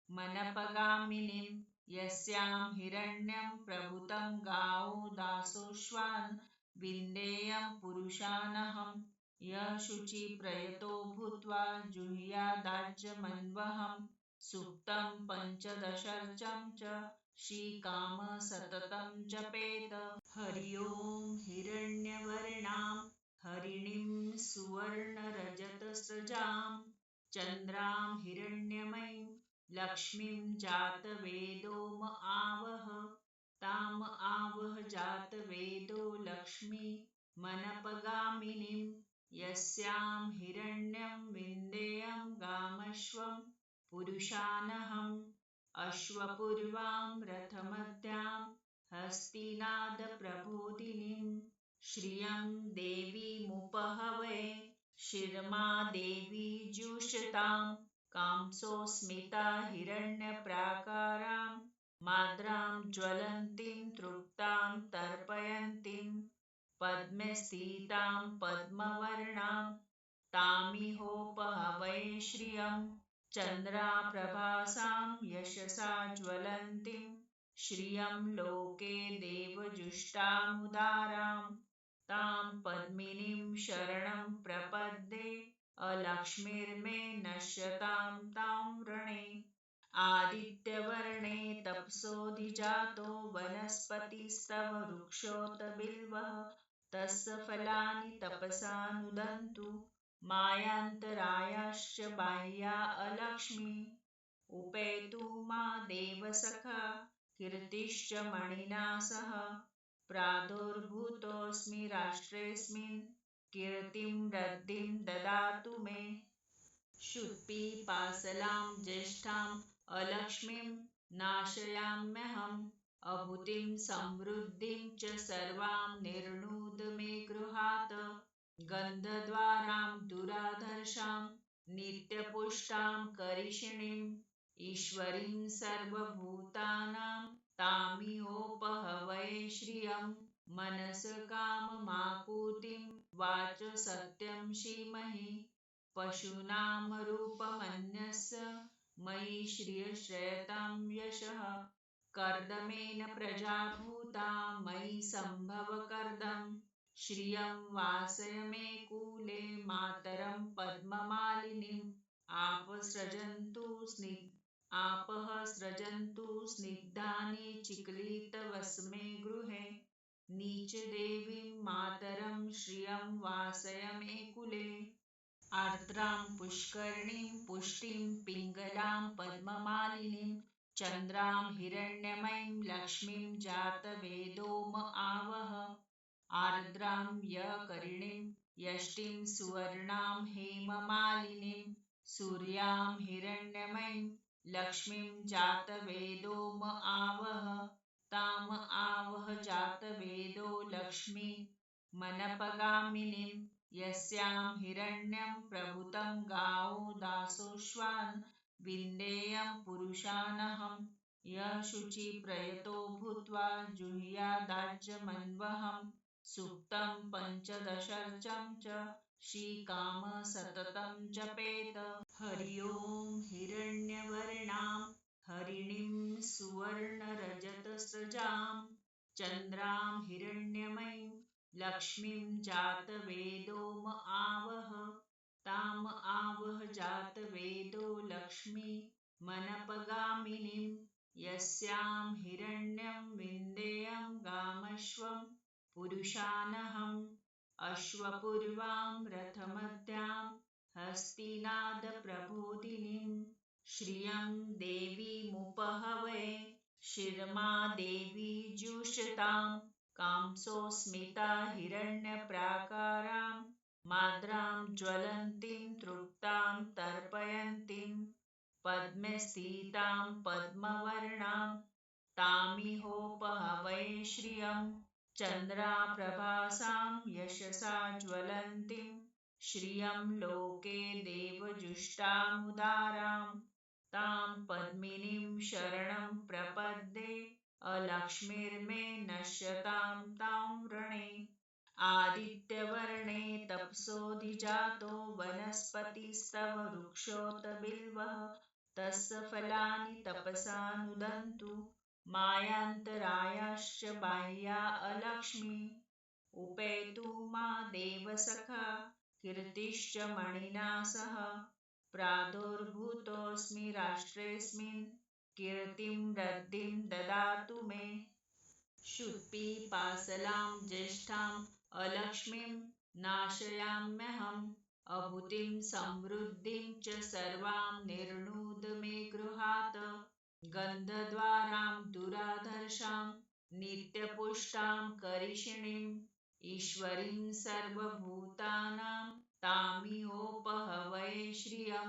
मनपगामिनीं यस्यां हिरण्यं प्रभूतं गावो दासोऽश्वान् विन्देयं पुरुषानहं यः शुचिप्रयतो भूत्वा जुह्यादाज्यमन्वहं सूक्तं पञ्चदशर्चं च श्रीकाम सततं जपेत हरि ओं हिरण्यवर्णां हरिणीं सुवर्णरजतस्रजां चन्द्रां हिरण्यमयीं लक्ष्मीं जातवेदोम आवह ताम आवह जातवेदो लक्ष्मी मनपगामिनीं यस्यां हिरण्यं विन्देयं गामश्वं पुरुषानहम् अश्वपूर्वां रथमध्यां हस्तिनादप्रबोधिनीं श्रियं देवीमुपहवये शिरमा देवी जुषतां कांसोऽस्मिता हिरण्यप्राकारां माद्रां ज्वलन्तीं तृप्तां तर्पयन्तीं पद्मे स्थितां पद्मवर्णां तामिहोपहवये श्रियं चन्द्राप्रभासां यशसा ज्वलन्तीं श्रियं लोके देवजुष्टामुदारां तां पद्मिनीं शरणं प्रपद्ये अलक्ष्मीर्मे नश्यतां तां वृणे आदित्यवर्णे तपसोऽधिजातो वनस्पतिस्तव वृक्षोत बिल्वः तस्य फलानि तपसा नुदन्तु मायान्तरायाश्च बाह्या अलक्ष्मी उपेतु मा देवसखा कीर्तिश्च मणिना सह प्रादुर्भूतोऽस्मि राष्ट्रेऽस्मिन् कीर्तिं वृद्धिं ददातु मे शुत्पिपासलां ज्येष्ठाम् अलक्ष्मीं नाशयाम्यहम् अभूतिं समृद्धिं च सर्वां निर्णुद मे गृहात् गन्धद्वारां दुराधर्षां नित्यपुष्टां करिषिणीम् ईश्वरीं सर्वभूतानां तामिहोपहवये श्रियं मनस काममाकुतिं वाच सत्यं श्रीमहि पशूनां रूपमन्यस्य मयि श्रियश्रयतां यशः कर्दमेन प्रजाभूता मयि सम्भव कर्दम् श्रियं वासय मे कूले मातरं पद्ममालिनीम् आपः सृजन्तु स्निग्धानि चिक्लितवस्मे गृहे नीचदेवीं मातरं श्रियं वासय मे कुले आर्द्रां पुष्करणीं पुष्टिं पिङ्गलां पद्ममालिनीं चन्द्रां हिरण्यमयीं लक्ष्मीं जातवेदोम आवह आर्द्रां यकरिणीं यष्टिं सुवर्णां हेममालिनीं सूर्यां हिरण्यमयीं लक्ष्मीं जातवेदोम आवह ताम आवह जातवेदो लक्ष्मी मनपगामिनीं यस्यां हिरण्यं प्रभुतं गावो दासोऽश्वान् विन्देयं पुरुषानहं यः शुचिप्रयतो भूत्वा जुह्यादाज्यमन्वहं सुक्तं पञ्चदशर्चं च श्रीकाम सततं जपेत। हरि ओं हिरण्यवर्णां हरिणीं सुवर्णरजतस्रजां चन्द्रां हिरण्यमयीं लक्ष्मीं जातवेदो म आवह ताम आवह जातवेदो लक्ष्मी मनपगामिनीं यस्यां हिरण्यं विन्देयं गामश्वं पुरुषानहम् अश्वपूर्वां रथमध्यां हस्तिनादप्रबोधिनीं श्रियं देवीमुपहवै शिरमा देवी जुषतां कांसोऽस्मिता हिरण्यप्राकारां माद्रां ज्वलन्तीं तृप्तां तर्पयन्तीं पद्मे स्थितां पद्मवर्णां तामिहोपहवै श्रियं चन्द्राप्रभासां यशसा ज्वलन्तीं श्रियं लोके देवजुष्टामुदारां तां पद्मिनीं शरणं प्रपद्ये अलक्ष्मीर्मे नश्यतां तां वृणे। आदित्यवर्णे तपसोऽधिजातो वनस्पतिस्तव वृक्षोत बिल्वः तस्य फलानि तपसा नुदन्तु मायान्तरायाश्च बाह्या अलक्ष्मी उपेतु मा देवसखा कीर्तिश्च मणिना सह प्रादुर्भूतोऽस्मि राष्ट्रेऽस्मिन् कीर्तिं वृद्धिं ददातु मे। क्षुत्पिपासलां ज्येष्ठाम् अलक्ष्मीं नाशयाम्यहम् अभूतिं समृद्धिं च सर्वां निर्णुद मे गृहात् गन्धद्वारां दुराधर्षां नित्यपुष्टां करिषिणीम् ईश्वरीं सर्वभूतानां तामिहोपहवै श्रियं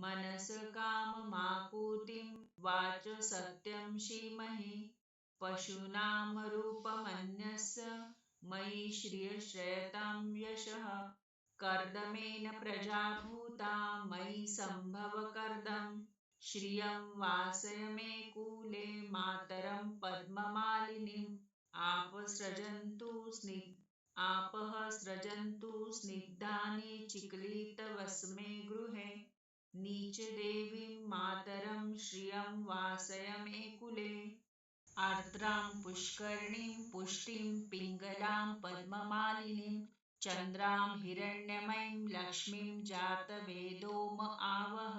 मनस काममाकुतिं वाच सत्यं श्रीमहि पशूनां रूपमन्यस्य मयि श्रियश्रयतां यशः कर्दमेन प्रजाभूता मयि सम्भव कर्दम श्रियं वासय मे कूले मातरं पद्ममालिनीम् आपः सृजन्तु स्निग्धानि चिक्लितवस्मे गृहे नीचदेवीं मातरं श्रियं वासय मे कुले। आर्द्रां पुष्करणीं पुष्टिं पिङ्गलां पद्ममालिनीं चन्द्रां हिरण्यमयीं लक्ष्मीं जातवेदो म आवह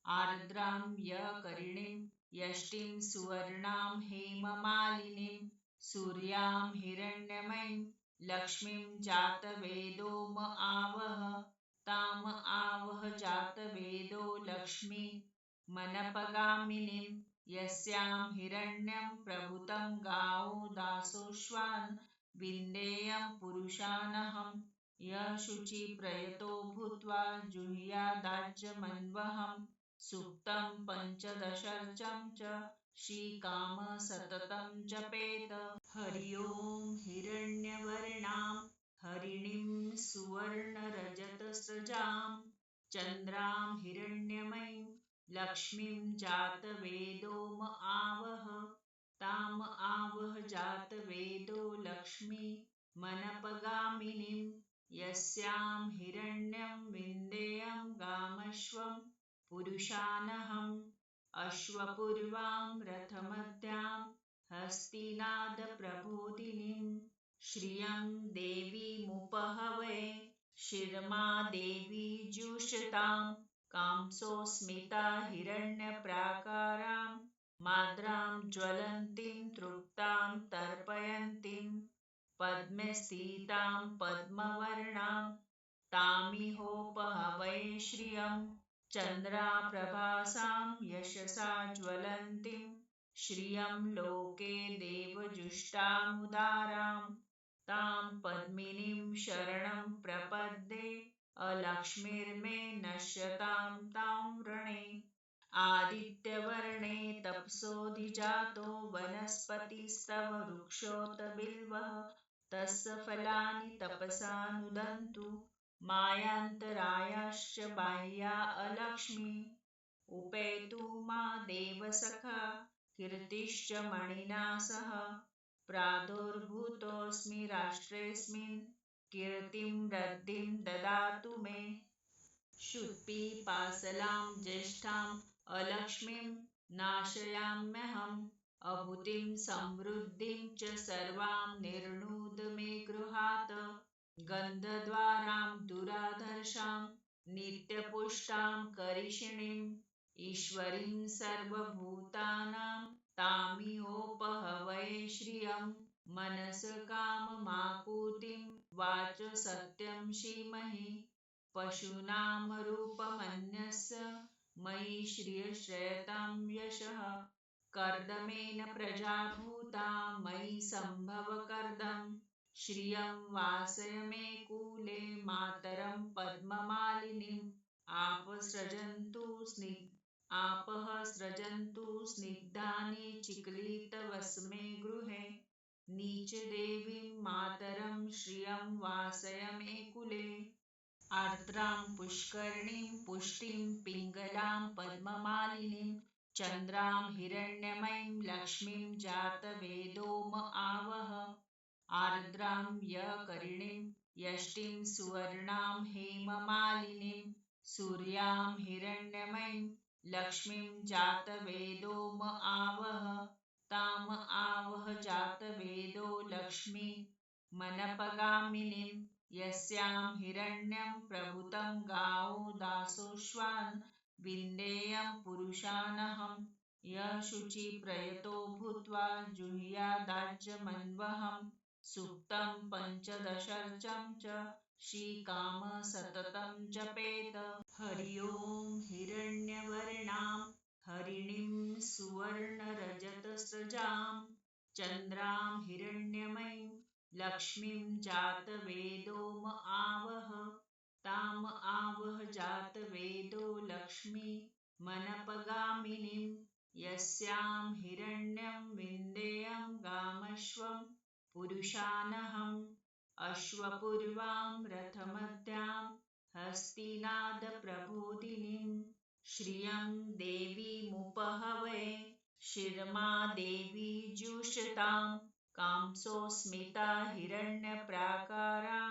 आर्द्रां यकरिणीं यष्टिं सुवर्णां हेममालिनीं सूर्यां हिरण्यमयीं लक्ष्मीं जातवेदो म आवह ताम आवह जातवेदो लक्ष्मी मनपगामिनीं यस्यां हिरण्यं प्रभुतं गावो दासोऽश्वान् विन्देयं पुरुषानहं यः शुचिप्रयतो भूत्वा जुह्यादाज्यमन्वहं सुक्तं पञ्चदशर्चं च श्रीकाम सततं जपेत। हरि ओं हिरण्यवर्णां हरिणीं सुवर्णरजतस्रजां चन्द्रां हिरण्यमयीं लक्ष्मीं जातवेदो म आवह ताम आवह जातवेदो लक्ष्मी मनपगामिनीं यस्यां हिरण्यं विन्देयं गामश्वं पुरुषानहम् अश्वपूर्वां रथमध्यां हस्तिनादप्रबोधिनीं श्रियं देवीमुपहवै शिरमा देवी जुषतां कांसोऽस्मिता हिरण्यप्राकारां माद्रां ज्वलन्तीं तृप्तां तर्पयन्तीं पद्मे स्थितां पद्मवर्णां तामिहोपहवै श्रियं चन्द्राप्रभासां यशसा ज्वलन्तीं श्रियं लोके देवजुष्टामुदारां तां पद्मिनीं शरणं प्रपद्ये अलक्ष्मीर्मे नश्यतां तां वृणे। आदित्यवर्णे तपसोऽधिजातो वनस्पतिस्तव वृक्षोत बिल्वः तस्य फलानि तपसा नुदन्तु मायान्तरायाश्च बाह्या अलक्ष्मी उपेतु मा देवसखा कीर्तिश्च मणिना सह प्रादुर्भूतोऽस्मि राष्ट्रेऽस्मिन् कीर्तिं वृद्धिं ददातु मे क्षुत्पिपासलां ज्येष्ठाम् अलक्ष्मीं नाशयाम्यहम् अभूतिं समृद्धिं च सर्वां निर्णुद मे गृहात् गन्धद्वारां दुराधर्षां नित्यपुष्टां करिषिणीम् ईश्वरीं सर्वभूतानां तामिहोपहवये श्रियं मनसकाममाकुतिं वाच सत्यं धीमहि पशूनां रूपमन्यस्य मयि श्रियश्रयतां यशः कर्दमेन प्रजाभूता मयि सम्भव कर्दम् श्रियं वासय मे कूले मातरं पद्ममालिनीम् आपः सृजन्तु स्निग्धानि चिक्लितवस्मे गृहे नीचदेवीं मातरं श्रियं वासय मे कुले आर्द्रां पुष्करणीं पुष्टिं पिङ्गलां पद्ममालिनीं चन्द्रां हिरण्यमयीं लक्ष्मीं जातवेदोम आवह आर्द्रां यकरिणीं यष्टिं सुवर्णां हेममालिनीं सूर्यां हिरण्यमयीं लक्ष्मीं जातवेदोम आवह ताम आवह जातवेदो लक्ष्मी मनपगामिनीं यस्यां हिरण्यं प्रभूतं गावो दासोऽश्वान् विन्देयं पुरुषानहं यः शुचिप्रयतो भूत्वा जुह्यादाज्यमन्वहं सूक्तं पञ्चदशर्चं च श्रीकामः सततं जपेत हरि ओं हिरण्यवर्णां हरिणीं सुवर्णरजतस्रजां चन्द्रां हिरण्यमयीं लक्ष्मीं जातवेदोम आवह ताम आवह जातवेदो लक्ष्मी मनपगामिनीं यस्यां हिरण्यं विन्देयं गामश्वं पुरुषानहम् अश्वपूर्वां रथमध्यां हस्तिनादप्रबोधिनीं श्रियं देवीमुपहवये शिरमा देवी जुषतां कांसोऽस्मिता हिरण्यप्राकारां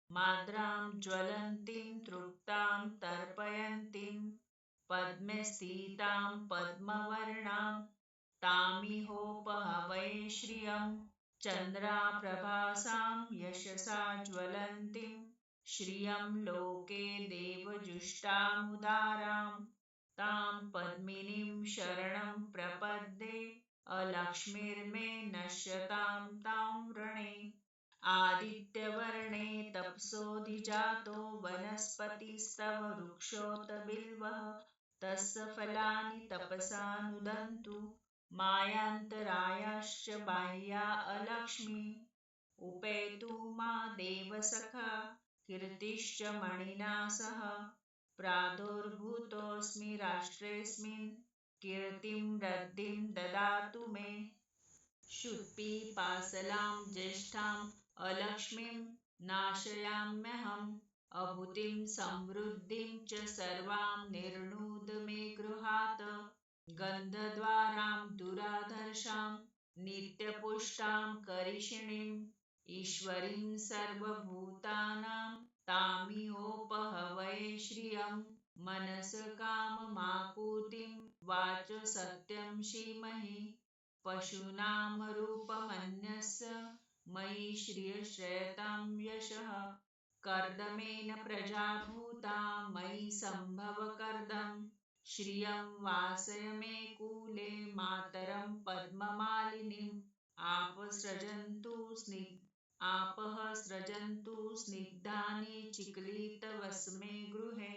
माद्रां ज्वलन्तीं तृप्तां तर्पयन्तीं पद्मे स्थितां पद्मवर्णां तामिहोपहवये श्रियं चन्द्राप्रभासां यशसा ज्वलन्तीं श्रियं लोके देवजुष्टामुदारां तां पद्मिनीं शरणं प्रपद्ये अलक्ष्मीर्मे नश्यतां तां वृणे आदित्यवर्णे तपसोऽधिजातो वनस्पतिस्तव वृक्षोत बिल्वः तस्य फलानि तपसा नुदन्तु मायान्तरायाश्च बाह्या अलक्ष्मी उपेतु मा देवसखा कीर्तिश्च मणिना सह प्रादुर्भूतोऽस्मि राष्ट्रेऽस्मिन् कीर्तिं वृद्धिं ददातु मे क्षुत्पिपासलां ज्येष्ठाम् अलक्ष्मीं नाशयाम्यहम् अभूतिं समृद्धिं च सर्वां निर्णुद मे गृहात् गन्धद्वारां दुराधर्षां नित्यपुष्टां करिषिणीम् ईश्वरीं सर्वभूतानां तामिहोपहवये श्रियं मनसकाममाकुतिं वाच सत्यं धीमहि पशूनां रूपमन्यस्य मयि श्रियश्रयतां यशः कर्दमेन प्रजाभूता मयि सम्भव कर्दम् श्रियं वासय मे कूले मातरं पद्ममालिनीम् आपः सृजन्तु स्निग्धानि चिक्लितवस्मे गृहे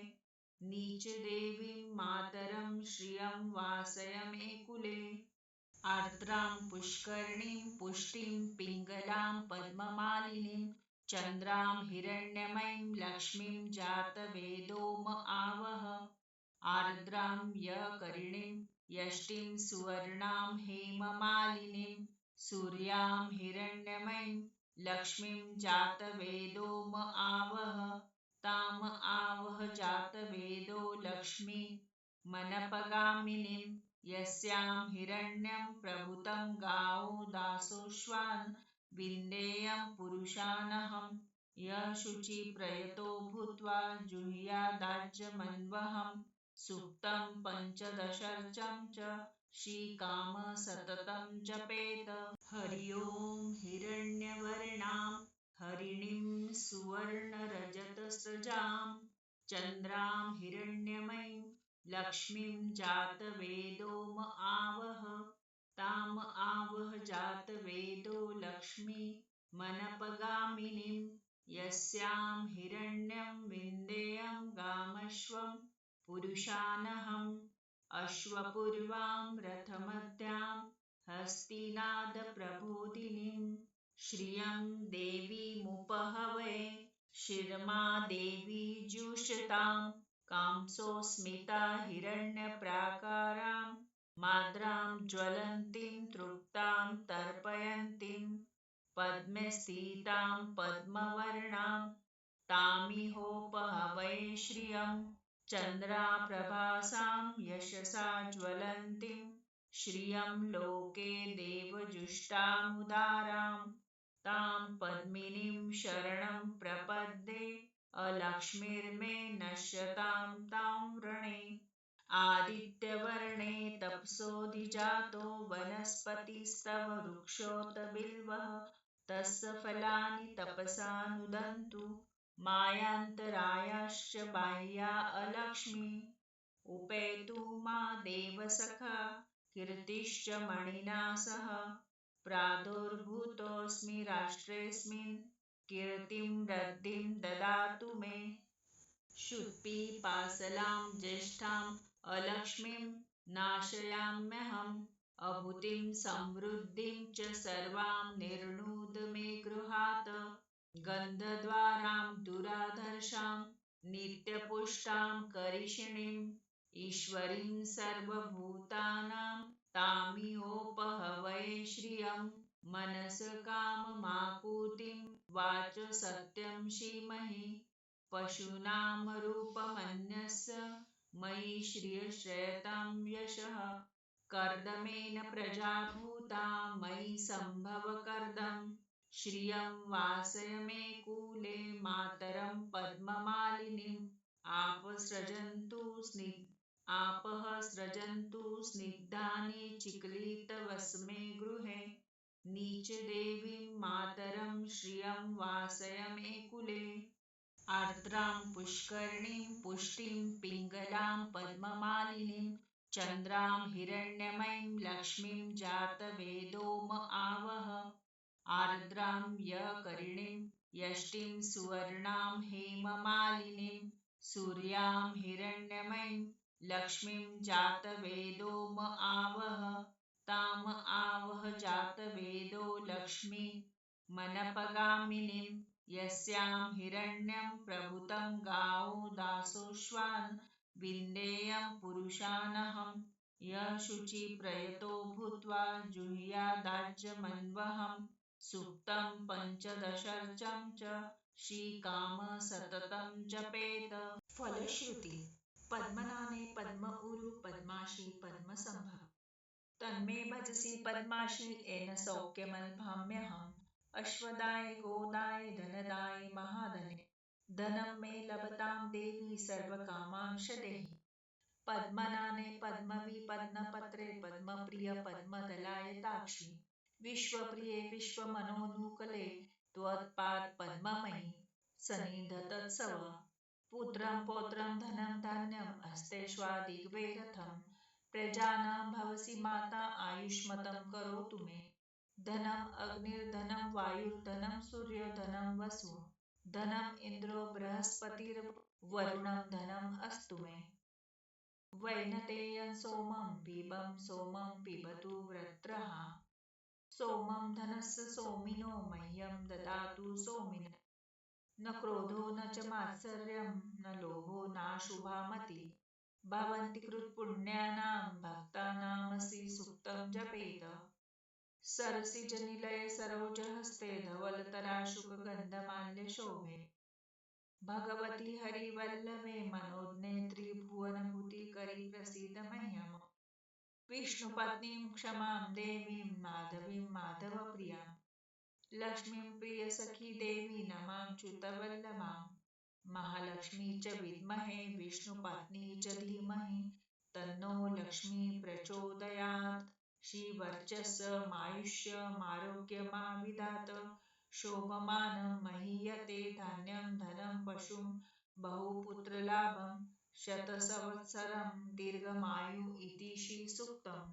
नीचदेवीं मातरं श्रियं वासय मे कुले आर्द्रां पुष्करणीं पुष्टिं पिङ्गलां पद्ममालिनीं चन्द्रां हिरण्यमयीं लक्ष्मीं जातवेदोम आवह आर्द्रां यकरिणीं यष्टिं सुवर्णां हेममालिनीं सूर्यां हिरण्यमयीं लक्ष्मीं जातवेदो म आवह ताम आवह जातवेदो लक्ष्मी मनपगामिनीं यस्यां हिरण्यं प्रभूतं गावो दासोऽश्वान् विन्देयं पुरुषानहं यः शुचिप्रयतो भूत्वा जुह्यादाज्यमन्वहम् सुक्तं पञ्चदशर्चं च श्रीकाम सततं जपेत। हरि ओं हिरण्यवर्णां हरिणीं सुवर्णरजतस्रजां चन्द्रां हिरण्यमयीं लक्ष्मीं जातवेदो म आवह ताम आवह जातवेदो लक्ष्मी मनपगामिनीं यस्यां हिरण्यं विन्देयं गामश्वं पुरुषानहम् अश्वपूर्वां रथमध्यां हस्तिनादप्रबोधिनीं श्रियं देवीमुपहवै शिरमा देवी जुषतां कांसोऽस्मिता हिरण्यप्राकारां माद्रां ज्वलन्तीं तृप्तां तर्पयन्तीं पद्मे स्थितां पद्मवर्णां तामिहोपहवै श्रियं चन्द्राप्रभासां यशसा ज्वलन्तीं श्रियं लोके देवजुष्टामुदारां तां पद्मिनीं शरणं प्रपद्ये अलक्ष्मीर्मे नश्यतां तां वृणे आदित्यवर्णे तपसोऽधिजातो वनस्पतिस्तव वृक्षोत बिल्वः तस्य फलानि तपसा नुदन्तु मायान्तरायाश्च बाह्या अलक्ष्मी उपेतु मा देवसखा कीर्तिश्च मणिना सह प्रादुर्भूतोऽस्मि राष्ट्रेऽस्मिन् कीर्तिं वृद्धिं ददातु मे शुत्पिपासलां ज्येष्ठाम् अलक्ष्मीं नाशयाम्यहम् अभूतिं समृद्धिं च सर्वां निर्णुद मे गृहात् गन्धद्वारां दुराधर्षां नित्यपुष्टां करिषिणीम् ईश्वरीं सर्वभूतानां तामिहोपहवै श्रियं मनसकाममाकुतिं वाच सत्यं श्रीमहि पशूनां रूपमन्यस्य मयि श्रियश्रयतां यशः कर्दमेन प्रजाभूता मयि सम्भव कर्दम् श्रियं वासय मे कूले मातरं पद्ममालिनीम् आपः सृजन्तु स्निग्धानि चिक्लितवस्मे गृहे नीचदेवीं मातरं श्रियं वासय मे कुले आर्द्रां पुष्करणीं पुष्टिं पिङ्गलां पद्ममालिनीं चन्द्रां हिरण्यमयीं लक्ष्मीं जातवेदो म आवह आर्द्रां यकरिणीं यष्टिं सुवर्णां हेममालिनीं सूर्यां हिरण्यमयीं लक्ष्मीं जातवेदो म आवह ताम आवह जातवेदो लक्ष्मी मनपगामिनीं यस्यां हिरण्यं प्रभूतं गावो दासोऽश्वान् विन्देयं पुरुषानहं यः शुचिप्रयतो भूत्वा जुह्यादाज्यमन्वहम् सुक्तं पञ्चदशर्चं च श्रीकाम सततं जपेत। फलश्रुती पद्मनाने पद्म उरु पद्माशी पद्मसंभव तन्मे भजसि पद्माशी येन सौख्यमल्भाम्यहम् अश्वदाय गोदाय धनदाय महाधने धनं मे लभतां देवी सर्वकामांश देहि पद्मनाने पद्मवि पद्मपत्रे पद्मप्रिय पद्मदलायताक्षि विश्वप्रिये विश्वमनोनुकले त्वत्पाद पद्ममयि सन्निधत्सव पुत्रं पौत्रं धनं धान्यम् हस्तेष्वादिग्वे रथं प्रजानां भवसि माता आयुष्मतं करोतु मे धनम् अग्निर्धनं वायुर्धनं सूर्यधनं वसु धनम् इन्द्रो बृहस्पतिर्वरुणं धनम् अस्तु मे वैनतेयं सोमं पिबतु वृत्रः सोमं धनस्य सोमिनो मह्यं ददातु सोमिन न क्रोधो न च मात्सर्यं न लोभो नाशुभा मतिः भवन्ति कृत्पुण्यानां भक्तानामसि सुक्तं जपेत। सरसिजनिलये सरोजहस्ते धवलतराशुकगन्धमाल्यशोभे। भगवति हरिवल्लभे मनोज्ञे त्रिभुवनभूतिकरी प्रसीद मह्यम्। विष्णुपत्नीं क्षमां देवीं माधवीं माधवप्रियां। लक्ष्मीं प्रियसखी देवी नमाच्युतवल्लभां। महालक्ष्मी च विद्महे विष्णुपत्नी च धीमहि तन्नो लक्ष्मी प्रचोदयात्। श्रीवर्चस्समायुष्यमारोग्यमाविधात। शोभमानं महीयते धान्यं धनं पशुं बहुपुत्रलाभं। शतसंवत्सरं दीर्घमायु इति श्रीसूक्तम्।